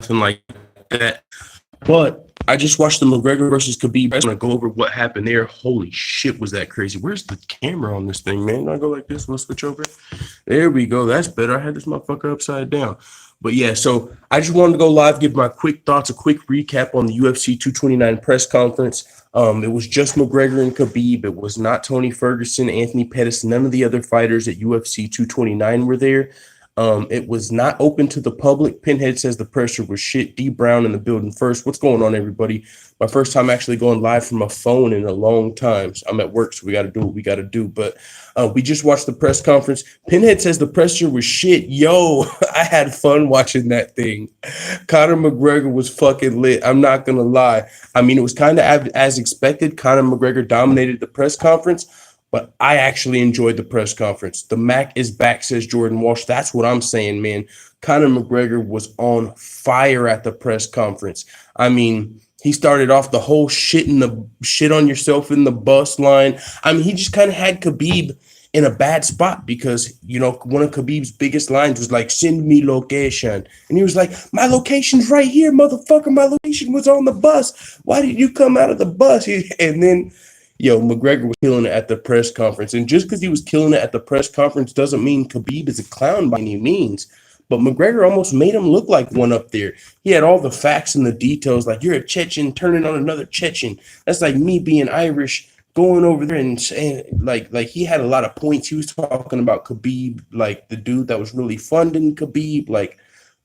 nothing like that. But I just watched the McGregor versus Khabib. I just want to go over what happened there. Holy shit, was that crazy? Where's the camera on this thing, man? I go like this. We'll switch over. There we go. That's better. I had this motherfucker upside down. But yeah, so I just wanted to go live, give my quick thoughts, a quick recap on the UFC 229 press conference. It was just McGregor and Khabib. It was not Tony Ferguson, Anthony Pettis. None of the other fighters at UFC 229 were there. It was not open to the public. Pinhead says the pressure was shit. D Brown in the building first. What's going on, everybody? My first time actually going live from a phone in a long time. So I'm at work, so we got to do what we got to do. But we just watched the press conference. Pinhead says the pressure was shit. Yo, I had fun watching that thing. Conor McGregor was fucking lit. I'm not going to lie. I mean, it was kind of as expected. Conor McGregor dominated the press conference. But I actually enjoyed the press conference. The Mac is back, says Jordan Walsh. That's what I'm saying, man. Conor McGregor was on fire at the press conference. I mean, he started off the whole shit on yourself in the bus line. I mean, he just kind of had Khabib in a bad spot because, you know, one of Khabib's biggest lines was like, send me location. And he was like, my location's right here, motherfucker. My location was on the bus. Why did you come out of the bus? And then, yo, McGregor was killing it at the press conference. And just because he was killing it at the press conference doesn't mean Khabib is a clown by any means. But McGregor almost made him look like one up there. He had all the facts and the details, like you're a Chechen turning on another Chechen. That's like me being Irish, going over there and saying, like he had a lot of points. He was talking about Khabib, like the dude that was really funding Khabib. Like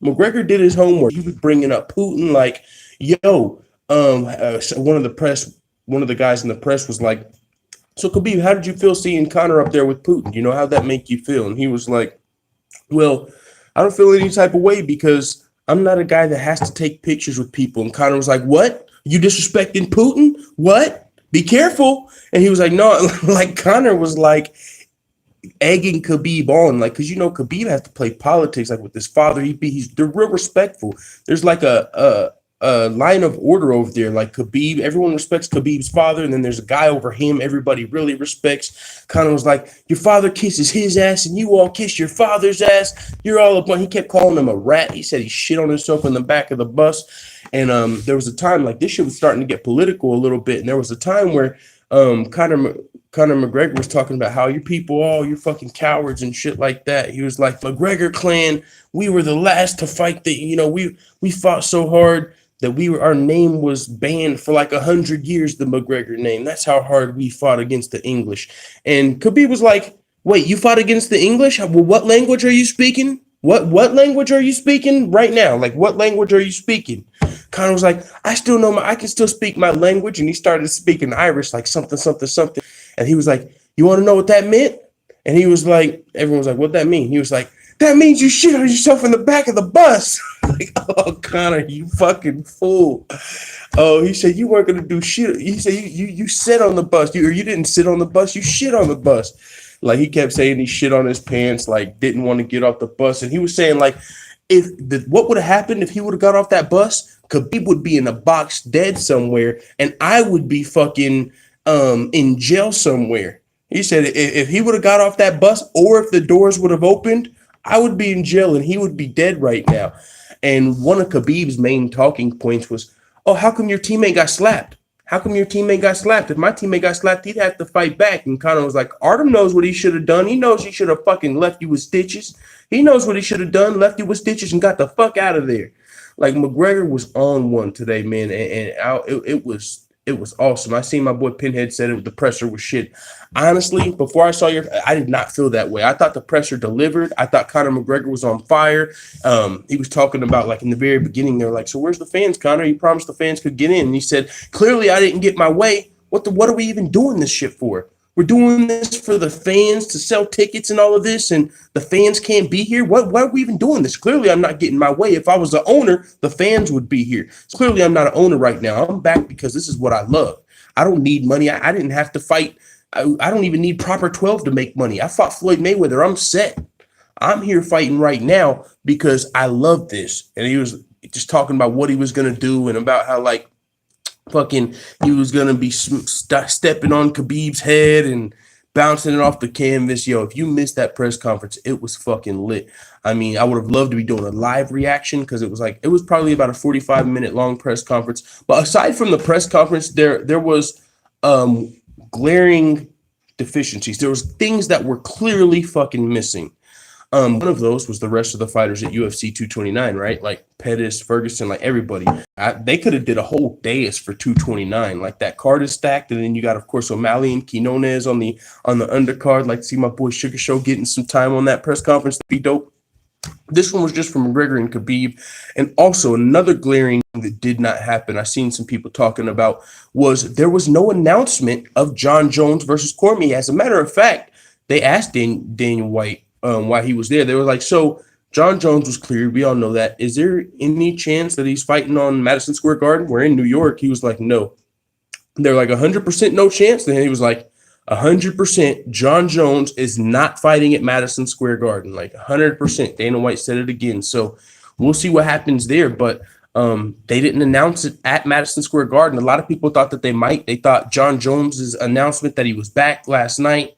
McGregor did his homework. He was bringing up Putin, like, yo, one of the guys in the press was like, so Khabib, how did you feel seeing Conor up there with Putin? You know, how'd that make you feel? And he was like, well, I don't feel any type of way because I'm not a guy that has to take pictures with people. And Conor was like, what? You disrespecting Putin? What? Be careful. And he was like, no, like Conor was like egging Khabib on, like, because, you know, Khabib has to play politics, like with his father. They're real respectful. There's like a line of order over there. Like Khabib, everyone respects Khabib's father, and then there's a guy over him everybody really respects. Conor was like, your father kisses his ass and you all kiss your father's ass. You're all up on. He kept calling him a rat. He said he shit on himself in the back of the bus. And there was a time, like, this shit was starting to get political a little bit, and there was a time where Conor McGregor was talking about how you people, you're fucking cowards and shit like that. He was like, McGregor clan, we were the last to fight. We fought so hard that our name was banned for like 100 years, the McGregor name. That's how hard we fought against the English. And Khabib was like, wait, you fought against the English? Well, what language are you speaking? What language are you speaking right now? Like, what language are you speaking? Conor was like, I can still speak my language. And he started speaking Irish, like something, something, something. And he was like, you want to know what that meant? And he was like, everyone was like, what that mean? He was like, that means you shit on yourself in the back of the bus. Like, oh, Conor, you fucking fool. Oh, he said you weren't going to do shit. He said you sit on the bus. You didn't sit on the bus. You shit on the bus. Like, he kept saying he shit on his pants, like didn't want to get off the bus. And he was saying, like, what would have happened if he would have got off that bus? Khabib would be in a box dead somewhere, and I would be fucking in jail somewhere. He said if he would have got off that bus, or if the doors would have opened, I would be in jail and he would be dead right now. And one of Khabib's main talking points was, oh, how come your teammate got slapped? How come your teammate got slapped? If my teammate got slapped, he'd have to fight back. And Conor was like, Artem knows what he should have done. He knows he should have fucking left you with stitches. He knows what he should have done, left you with stitches and got the fuck out of there. Like, McGregor was on one today, man. And it was awesome. I seen my boy Pinhead said it. The presser was shit. Honestly, before I saw I did not feel that way. I thought the presser delivered. I thought Conor McGregor was on fire. He was talking about, like, in the very beginning, they were like, so where's the fans, Conor? He promised the fans could get in. And he said, clearly I didn't get my way. What are we even doing this shit for? We're doing this for the fans to sell tickets and all of this, and the fans can't be here. Why are we even doing this? Clearly, I'm not getting my way. If I was the owner, the fans would be here. Clearly, I'm not an owner right now. I'm back because this is what I love. I don't need money. I didn't have to fight. I don't even need proper 12 to make money. I fought Floyd Mayweather. I'm set. I'm here fighting right now because I love this. And he was just talking about what he was going to do and about how, like, fucking he was going to be stepping on Khabib's head and bouncing it off the canvas. Yo, if you missed that press conference, it was fucking lit. I mean, I would have loved to be doing a live reaction because it was probably about a 45-minute long press conference. But aside from the press conference, there was glaring deficiencies. There was things that were clearly fucking missing. One of those was the rest of the fighters at UFC 229, right? Like Pettis, Ferguson, like everybody. They could have did a whole dais for 229. Like that card is stacked, and then you got, of course, O'Malley and Quinones on the undercard. Like to see my boy Sugar Show getting some time on that press conference. That'd be dope. This one was just from McGregor and Khabib. And also another glaring thing that did not happen, I seen some people talking about, was there was no announcement of John Jones versus Cormier. As a matter of fact, they asked Daniel White why he was there. They were like, so John Jones was cleared. We all know that. Is there any chance that he's fighting on Madison Square Garden? We're in New York. He was like, no. They're like 100% no chance. Then he was like, 100% John Jones is not fighting at Madison Square Garden. Like 100%. Dana White said it again. So we'll see what happens there. But they didn't announce it at Madison Square Garden. A lot of people thought that they might. They thought John Jones's announcement that he was back last night,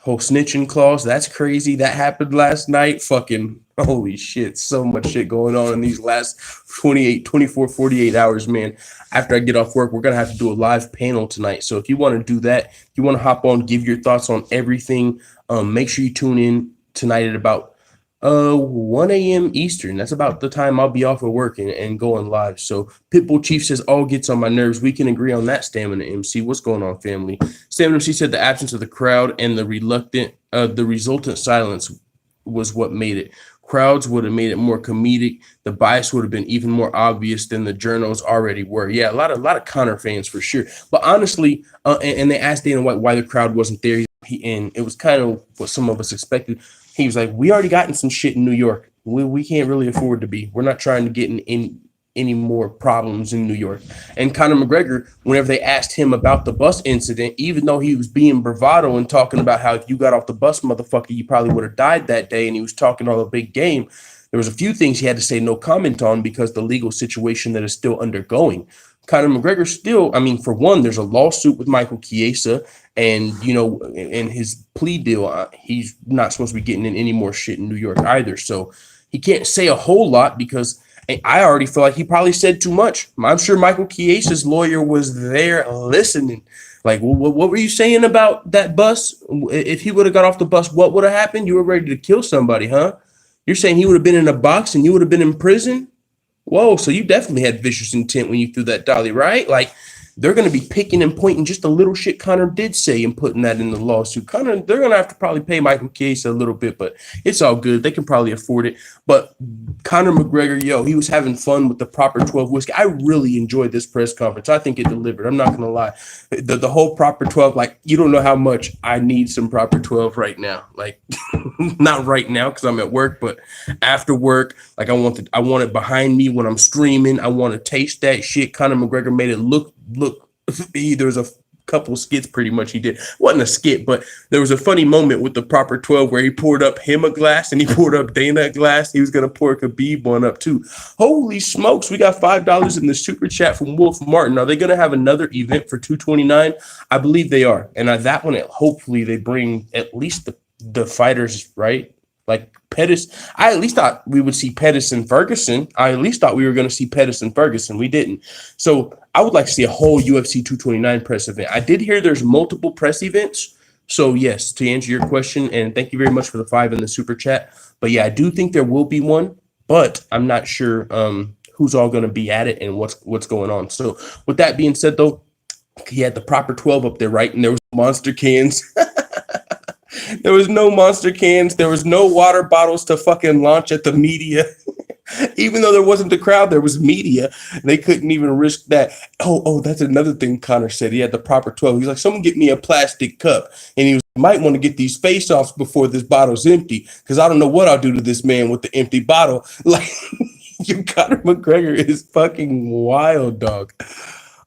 whole snitching clause, that's crazy. That happened last night. Fucking holy shit. So much shit going on in these last 24, 48 hours, man. After I get off work, we're going to have to do a live panel tonight. So if you want to do that, if you want to hop on, give your thoughts on everything, make sure you tune in tonight at about 1 a.m. Eastern. That's about the time I'll be off of work and going live. So Pitbull Chief says all gets on my nerves. We can agree on that, Stamina MC. What's going on, family? Stamina MC said the absence of the crowd and the resultant silence was what made it. Crowds would have made it more comedic. The bias would have been even more obvious than the journals already were. Yeah, a lot of Conor fans for sure. But honestly, and they asked Dana White why the crowd wasn't there, and it was kind of what some of us expected. He was like, we already gotten some shit in New York. We can't really afford to be. We're not trying to get in any more problems in New York. And Conor McGregor, whenever they asked him about the bus incident, even though he was being bravado and talking about how if you got off the bus, motherfucker, you probably would have died that day, and he was talking all a big game, there was a few things he had to say no comment on because the legal situation that is still undergoing. Conor McGregor still, I mean, for one, there's a lawsuit with Michael Chiesa, and, you know, in his plea deal, he's not supposed to be getting in any more shit in New York either. So he can't say a whole lot because I already feel like he probably said too much. I'm sure Michael Chiesa's lawyer was there listening. Like, what were you saying about that bus? If he would have got off the bus, what would have happened? You were ready to kill somebody, huh? You're saying he would have been in a box and you would have been in prison? Whoa, so you definitely had vicious intent when you threw that dolly, right? Like, they're going to be picking and pointing just the little shit Conor did say and putting that in the lawsuit. Conor, they're going to have to probably pay Michael Chiesa a little bit, but it's all good. They can probably afford it. But Conor McGregor, yo, he was having fun with the Proper 12 whiskey. I really enjoyed this press conference. I think it delivered. I'm not going to lie. The whole Proper 12, like, you don't know how much I need some Proper 12 right now. Like, not right now because I'm at work, but after work, like, I want it behind me when I'm streaming. I want to taste that shit. Conor McGregor made it look, there was a couple skits pretty much he did. Wasn't a skit, but there was a funny moment with the Proper 12 where he poured up him a glass and he poured up Dana a glass. He was going to pour Khabib one up too. Holy smokes. We got $5 in the super chat from Wolf Martin. Are they going to have another event for 229? I believe they are. And that one, hopefully they bring at least the fighters, right? Like Pettis, I at least thought we would see Pettis and Ferguson. I at least thought we were going to see Pettis and Ferguson. We didn't. So I would like to see a whole UFC 229 press event. I did hear there's multiple press events. So yes, to answer your question, and thank you very much for the 5 in the super chat. But yeah, I do think there will be one, but I'm not sure who's all going to be at it and what's going on. So with that being said, though, he had the Proper 12 up there, right? And there was monster cans. There was no monster cans. There was no water bottles to fucking launch at the media. Even though there wasn't the crowd, there was media. They couldn't even risk that. Oh, that's another thing Conor said. He had the Proper 12. He's like, someone get me a plastic cup. And he was, might want to get these face-offs before this bottle's empty, because I don't know what I'll do to this man with the empty bottle. Like, you Conor McGregor is fucking wild, dog.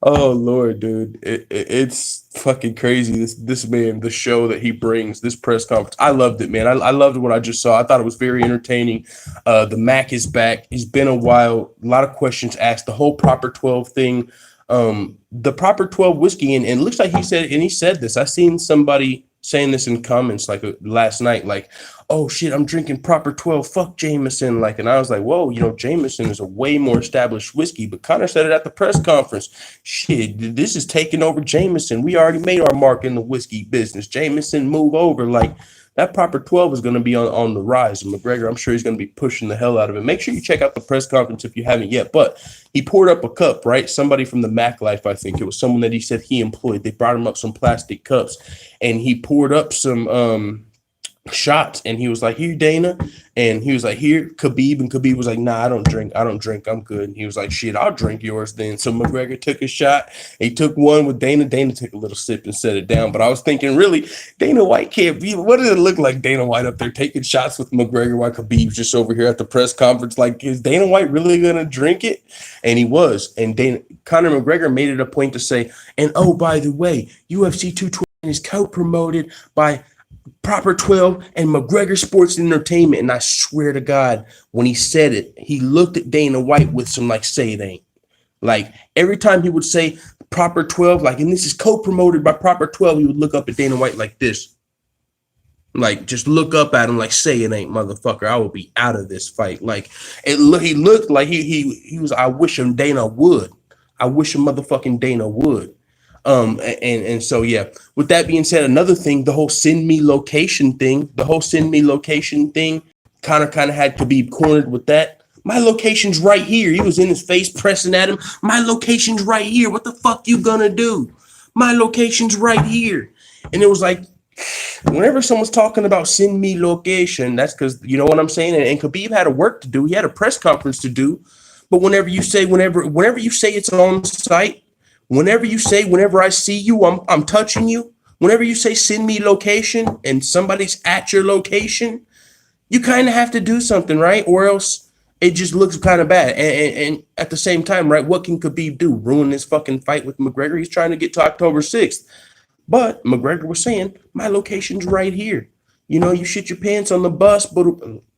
Oh, Lord, dude. It's fucking crazy. This man, the show that he brings, this press conference. I loved it, man. I loved what I just saw. I thought it was very entertaining. The Mac is back. It's been a while. A lot of questions asked. The whole Proper 12 thing. The Proper 12 whiskey, and it looks like he said this. I seen somebody saying this in comments like last night, like, oh shit, I'm drinking proper 12, fuck Jameson. Like, and I was like, whoa, you know, Jameson is a way more established whiskey. But Connor said it at the press conference. Shit, this is taking over Jameson. We already made our mark in the whiskey business. Jameson, move over. Like, that proper 12 is going to be on the rise. And McGregor, I'm sure he's going to be pushing the hell out of it. Make sure you check out the press conference if you haven't yet. But he poured up a cup, right? Somebody from the Mac Life, I think. It was someone that he said he employed. They brought him up some plastic cups. And he poured up some shots, and he was like, here, Dana. And he was like, here, Khabib. And Khabib was like, nah, I don't drink. I'm good. And he was like, shit, I'll drink yours then. So McGregor took a shot. He took one with Dana. Dana took a little sip and set it down. But I was thinking, really, Dana White can't be. What did it look like, Dana White up there taking shots with McGregor while Khabib's just over here at the press conference? Like, is Dana White really going to drink it? And he was. And Conor McGregor made it a point to say, and oh, by the way, UFC 220 is co-promoted by Proper 12 and McGregor Sports Entertainment. And I swear to God, when he said it, he looked at Dana White with some like, say it ain't. Like, every time he would say Proper 12, like, and this is co-promoted by Proper 12, he would look up at Dana White like this. Like, just look up at him like, say it ain't, motherfucker. I will be out of this fight. Like, he looked like he was, I wish him Dana would. I wish him motherfucking Dana would. And so, yeah, with that being said, another thing, the whole send me location thing, kind of had Khabib cornered with that. My location's right here. He was in his face pressing at him. My location's right here. What the fuck you gonna do? My location's right here. And it was like, whenever someone's talking about send me location, that's because, you know what I'm saying? And Khabib had a work to do. He had a press conference to do. But whenever you say it's on site, whenever I see you, I'm touching you. Whenever you say send me location and somebody's at your location, you kind of have to do something, right? Or else it just looks kind of bad. And at the same time, right, what can Khabib do? Ruin this fucking fight with McGregor? He's trying to get to October 6th. But McGregor was saying, my location's right here. You know, you shit your pants on the bus, but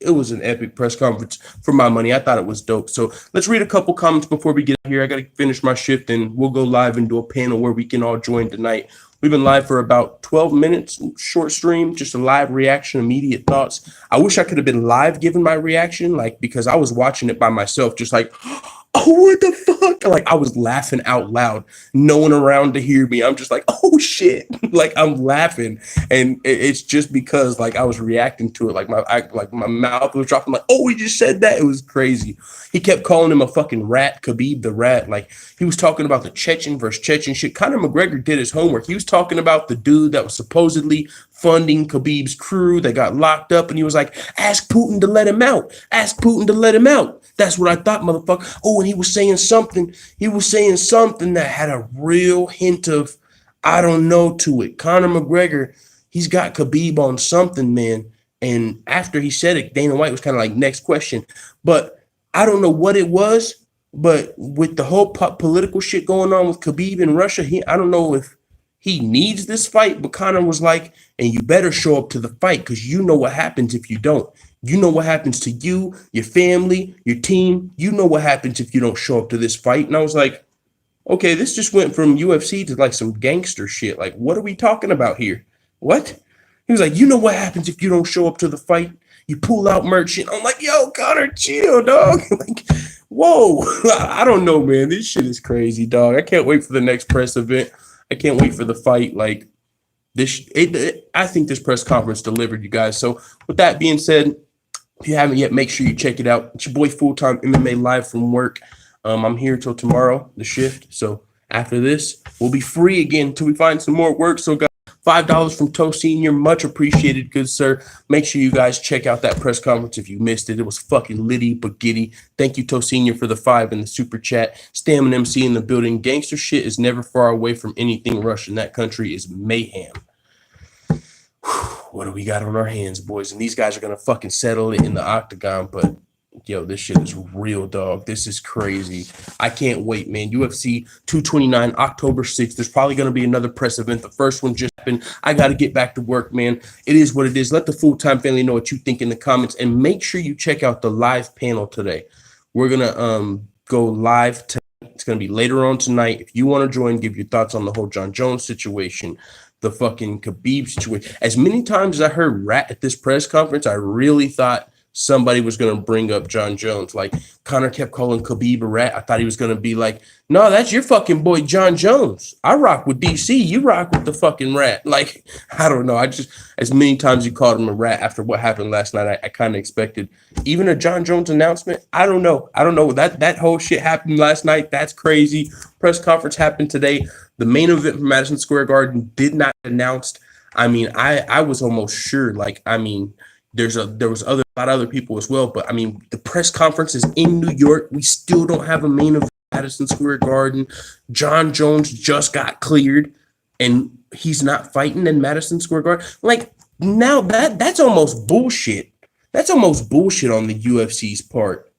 it was an epic press conference for my money. I thought it was dope. So let's read a couple comments before we get out here. I got to finish my shift, and we'll go live and do a panel where we can all join tonight. We've been live for about 12 minutes, short stream, just a live reaction, immediate thoughts. I wish I could have been live giving my reaction, like, because I was watching it by myself, just like, oh, what the fuck? Like, I was laughing out loud, no one around to hear me. I'm just like, oh shit. Like, I'm laughing. And it's just because, like, I was reacting to it. Like, my mouth was dropping, like, oh, he just said that. It was crazy. He kept calling him a fucking rat, Khabib the rat. Like, he was talking about the Chechen versus Chechen shit. Conor McGregor did his homework. He was talking about the dude that was supposedly funding Khabib's crew that got locked up. And he was like, ask Putin to let him out. Ask Putin to let him out. That's what I thought, motherfucker. Oh, and he was saying something. That had a real hint of, I don't know, to it. Conor McGregor, he's got Khabib on something, man. And after he said it, Dana White was kind of like, next question. But I don't know what it was. But with the whole political shit going on with Khabib in Russia, I don't know if he needs this fight. But Conor was like, and you better show up to the fight, because you know what happens if you don't. You know what happens to you, your family, your team. You know what happens if you don't show up to this fight. And I was like, okay, this just went from UFC to like some gangster shit. Like, what are we talking about here? What? He was like, you know what happens if you don't show up to the fight? You pull out merchant. I'm like, yo, Conor, chill, dog. Like, whoa. I don't know, man. This shit is crazy, dog. I can't wait for the next press event. I can't wait for the fight. Like, I think this press conference delivered, you guys. So with that being said, if you haven't yet, make sure you check it out. It's your boy Full-Time MMA live from work. I'm here till tomorrow, the shift. So after this, we'll be free again until we find some more work. So guys, $5 from Toe Senior, much appreciated, good sir. Make sure you guys check out that press conference if you missed it. It was fucking litty but giddy. Thank you, Toe Senior, for the 5 in the super chat. Stamina MC in the building. Gangster shit is never far away from anything Russian. That country is mayhem. What do we got on our hands, boys? And these guys are going to fucking settle it in the octagon. But, yo, this shit is real, dog. This is crazy. I can't wait, man. UFC 229, October 6th. There's probably going to be another press event. The first one just happened. I got to get back to work, man. It is what it is. Let the Full-Time family know what you think in the comments. And make sure you check out the live panel today. We're going to go live tonight. It's going to be later on tonight. If you want to join, give your thoughts on the whole John Jones situation, the fucking Khabib situation. As many times as I heard rat at this press conference, I really thought somebody was going to bring up John Jones. Like Conor kept calling Khabib a rat. I thought he was going to be like, no, that's your fucking boy, John Jones. I rock with DC. You rock with the fucking rat. Like, I don't know. I just, as many times you called him a rat after what happened last night, I kind of expected even a John Jones announcement. I don't know. That whole shit happened last night. That's crazy. Press conference happened today. The main event from Madison Square Garden did not announced. I mean, I was almost sure. Like, I mean, there was a lot of other people as well, but I mean, the press conference is in New York. We still don't have a main event at Madison Square Garden. John Jones just got cleared, and he's not fighting in Madison Square Garden. Like, now that's almost bullshit. That's almost bullshit on the UFC's part.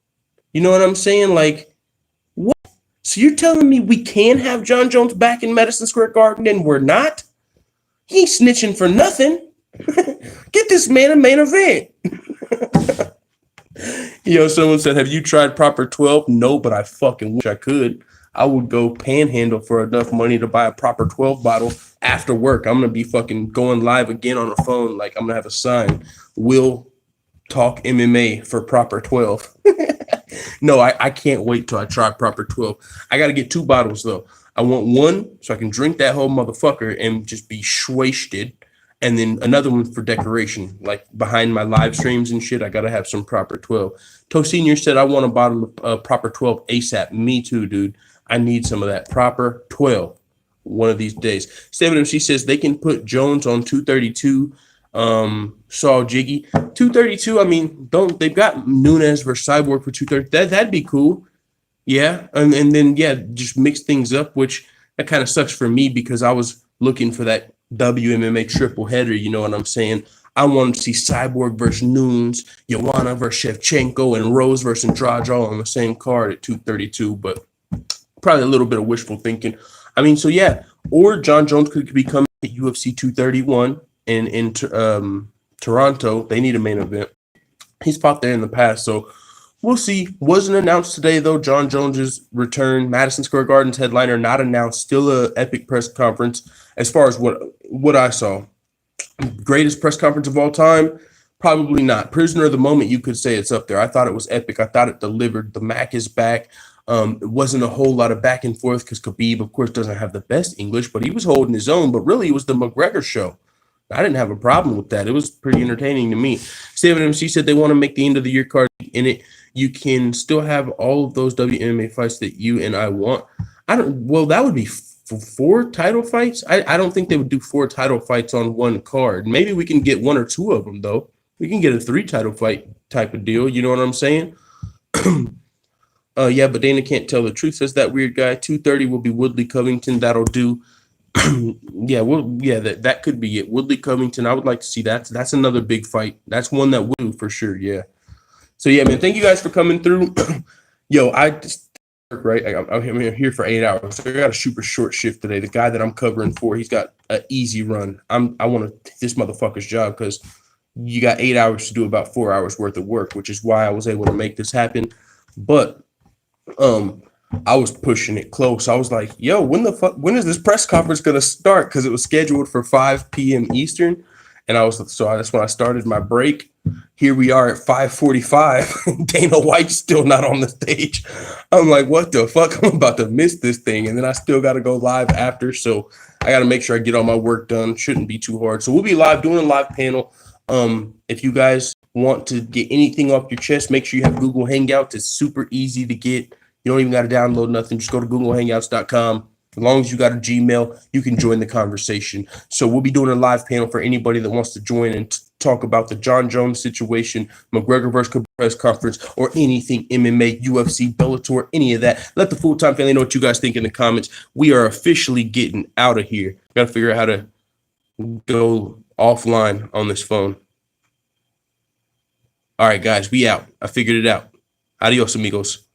You know what I'm saying? Like, what? So you're telling me we can have John Jones back in Madison Square Garden and we're not? He ain't snitching for nothing. Get this man a main event. Someone said, have you tried Proper 12? No, but I fucking wish I could. I would go panhandle for enough money to buy a Proper 12 bottle after work. I'm going to be fucking going live again on the phone. Like, I'm going to have a sign. Will talk MMA for Proper 12. No, I can't wait till I try Proper 12. I got to get 2 bottles, though. I want one so I can drink that whole motherfucker and just be wasted. And then another one for decoration, like behind my live streams and shit. I got to have some Proper 12. Toe Senior said, I want a bottle of Proper 12 ASAP. Me too, dude. I need some of that Proper 12 one of these days. Steven MC says they can put Jones on 232. Saw Jiggy 232. I mean, they've got Nunes versus Cyborg for 230. That'd be cool. Yeah. And then, yeah, just mix things up, which that kind of sucks for me because I was looking for that WMMA triple header. You know what I'm saying? I wanted to see Cyborg versus Nunes, Joanna versus Shevchenko, and Rose versus Andrade all on the same card at 232, but probably a little bit of wishful thinking. I mean, so yeah, or John Jones could be coming at UFC 231 in Toronto. They need a main event. He's fought there in the past, so we'll see. Wasn't announced today, though. John Jones's return. Madison Square Garden's headliner not announced. Still a epic press conference as far as what I saw. Greatest press conference of all time? Probably not. Prisoner of the moment, you could say it's up there. I thought it was epic. I thought it delivered. The Mac is back. It wasn't a whole lot of back and forth because Khabib, of course, doesn't have the best English, but he was holding his own. But really, it was the McGregor show. I didn't have a problem with that. It was pretty entertaining to me. Steven MC said they want to make the end of the year card in it. You can still have all of those WMA fights that you and I want. Well, that would be 4 title fights. I don't think they would do 4 title fights on one card. Maybe we can get 1 or 2 of them, though. We can get a 3 title fight type of deal. You know what I'm saying? Yeah, but Dana can't tell the truth, says that weird guy. 230 will be Woodley Covington. That'll do. That could be it. Woodley Covington, I would like to see that. That's another big fight. That's one that would do for sure, yeah. So, yeah, man, thank you guys for coming through. Yo, I just, right, I'm here for 8 hours. So I got a super short shift today. The guy that I'm covering for, he's got an easy run. I want to take this motherfucker's job because you got 8 hours to do about 4 hours worth of work, which is why I was able to make this happen. But I was pushing it close. I was like, yo, when is this press conference going to start? Because it was scheduled for 5 p.m. Eastern. And that's when I started my break. Here we are at 5:45. Dana White's still not on the stage. I'm like, what the fuck? I'm about to miss this thing. And then I still got to go live after. So I got to make sure I get all my work done. Shouldn't be too hard. So we'll be live doing a live panel. If you guys want to get anything off your chest, make sure you have Google Hangouts. It's super easy to get. You don't even got to download nothing. Just go to googlehangouts.com. As long as you got a Gmail, you can join the conversation. So we'll be doing a live panel for anybody that wants to join and talk about the John Jones situation, McGregor versus Khabib press conference, or anything MMA, UFC, Bellator, any of that. Let the full-time family know what you guys think in the comments. We are officially getting out of here. Got to figure out how to go offline on this phone. All right, guys, we out. I figured it out. Adios, amigos.